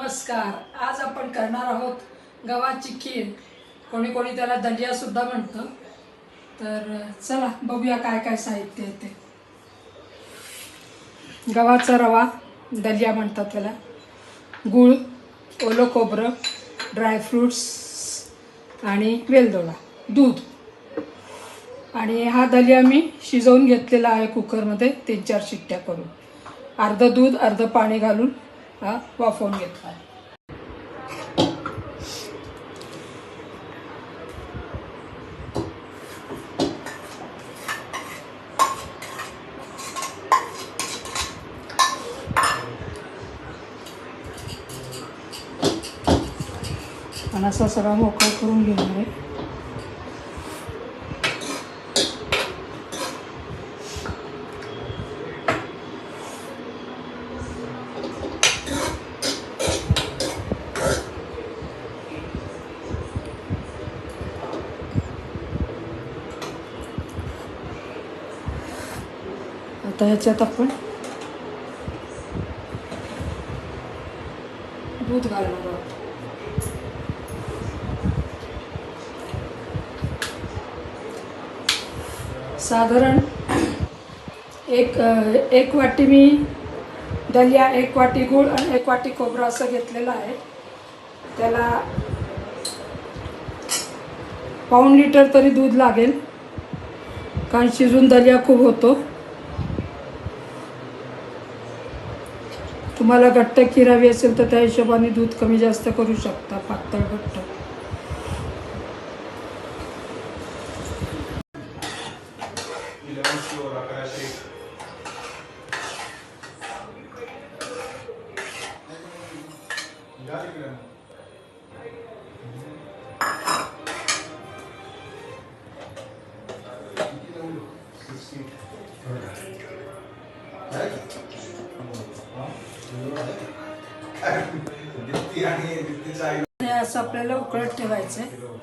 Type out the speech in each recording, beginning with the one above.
नमस्कार. आज आपण करणार आहोत गव्हाची खीर. कोणी कोणी त्याला दलिया सुद्धा म्हणतं. तर चला बघूया काय काय साहित्य आहे ते. गव्हाचा रवा दलिया म्हणतात त्याला, गूळ, ओलं खोबरं, ड्रायफ्रूट्स आणि वेलदोडा, दूध. आणि हा दलिया मी शिजवून घेतलेला आहे कुकरमध्ये 3-4 शिट्ट्या करून. अर्ध दूध अर्ध पाणी घालून हा वाफवून घेतला आहे. आणि असा सगळा मोकळा करून घेणार आहे. आता ह्याच्यात आपण दूध घालणार आहोत. साधारण एक वाटी मी दलिया, 1 वाटी गूळ आणि 1 वाटी खोबरं असं घेतलेलं आहे. त्याला पाऊण लिटर तरी दूध लागेल, कारण शिजून दलिया खूप होतो. तुम्हाला घट्ट खीर हवी असेल तर त्या हिशोबाने दूध कमी जास्त करू शकता, पातळ घट्ट. असं आपल्याला उकळत ठेवायचं आहे.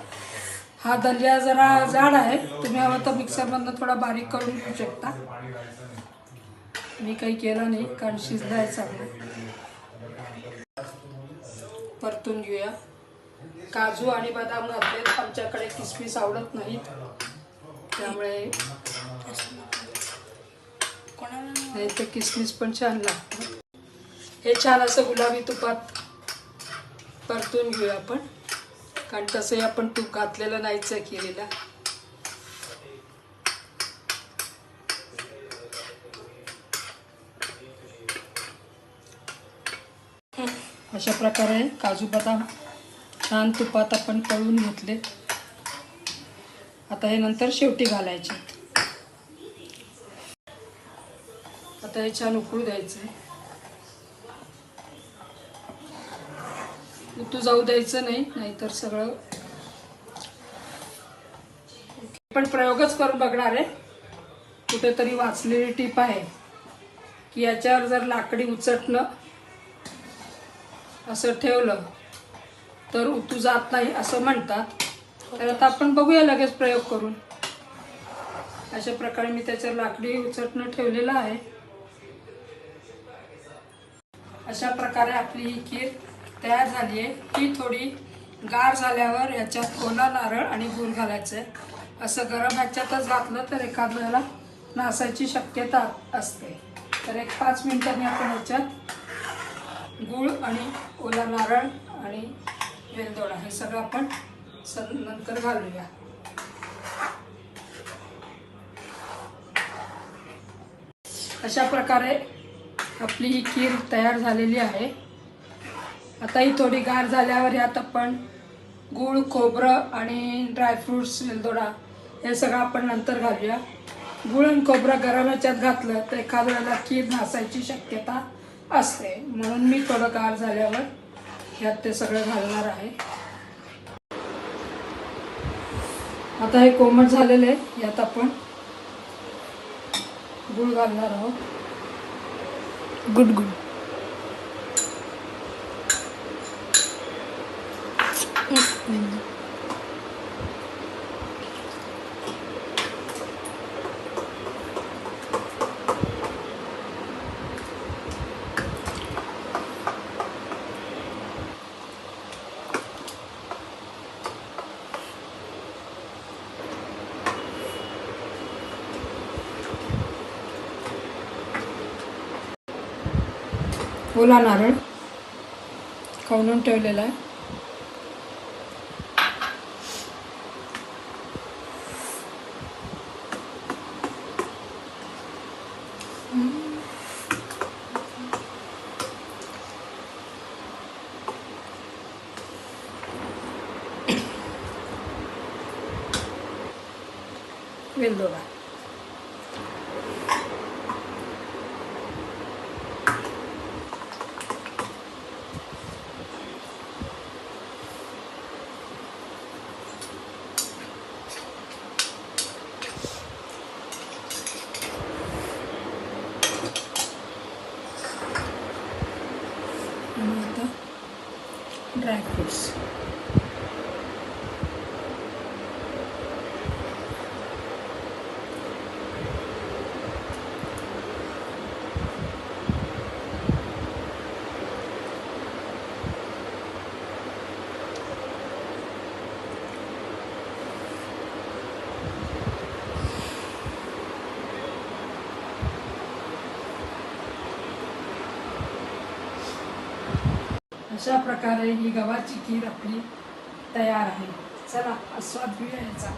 हा दलिया जरा जाड आहे, तुम्ही हवं तर मिक्सरमधनं थोडा बारीक करून घेऊ शकता. मी काही केलं नाही कारण शिजलाय चांगलं. परतून घेऊया. काजू आणि बदाम घातले, आमच्याकडे किसमिस आवडत नाहीत, त्यामुळे नाही तर किसमिस पण छान लागतं. हे छान असं गुलाबी तुपात परतून घेऊया आपण, कारण तसंही आपण तूप घातलेलं नाहीच आहे खिरीला. अशा प्रकारे काजू बदाम छान तुपात आपण तळून घेतले. आता हे नंतर शेवटी घालायचे. आता हे छान उकळू द्यायचं आहे. उतू जाऊ द्यायचं नाही, नाहीतर सगळं. पण प्रयोगच करून बघणार आहे. कुठेतरी वाचलेली टीप आहे की याच्यावर जर लाकडी उचटणं असं ठेवलं तर उतू जात नाही असं म्हणतात. तर आता आपण बघूया लगेच प्रयोग करून. अशा प्रकारे मी त्याच्यावर लाकडी उचटणं ठेवलेलं आहे. अशा प्रकारे आपली ही खीर तयार झाली आहे. ही थोडी गार झाल्यावर याच्यात ओला नारळ आणि गूळ घालायचं आहे. असं गरम ह्याच्यातच घातलं तर एखाद्याला नासायची शक्यता असते. तर 1-5 मिनिटांनी आपण ह्याच्यात गूळ आणि ओला नारळ आणि वेलदोडा हे सगळं आपण नंतर घालूया. अशा प्रकारे आपली ही खीर तयार झालेली आहे. आता ही थोडी गार झाल्यावर यात आपण गूळ, खोबरं आणि ड्रायफ्रूट्स, वेलदोडा हे सगळं आपण नंतर घालूया. गूळ आणि खोबरं गरम ह्याच्यात घातलं तर एखाद्या वेळेला खीर नासायची शक्यता असते, म्हणून मी थोडं गार झाल्यावर यात ते सगळं घालणार आहे. आता हे कोमट झालेलं आहे. यात आपण गूळ घालणार आहोत. गुड. ओला नारळ खवणून ठेवलेला आहे. वेलदोडा आणि आता ड्रायफ्रुट्स. अशा प्रकारे ही गव्हाची खीर आपली तयार आहे. चला आस्वाद घेऊया याचा.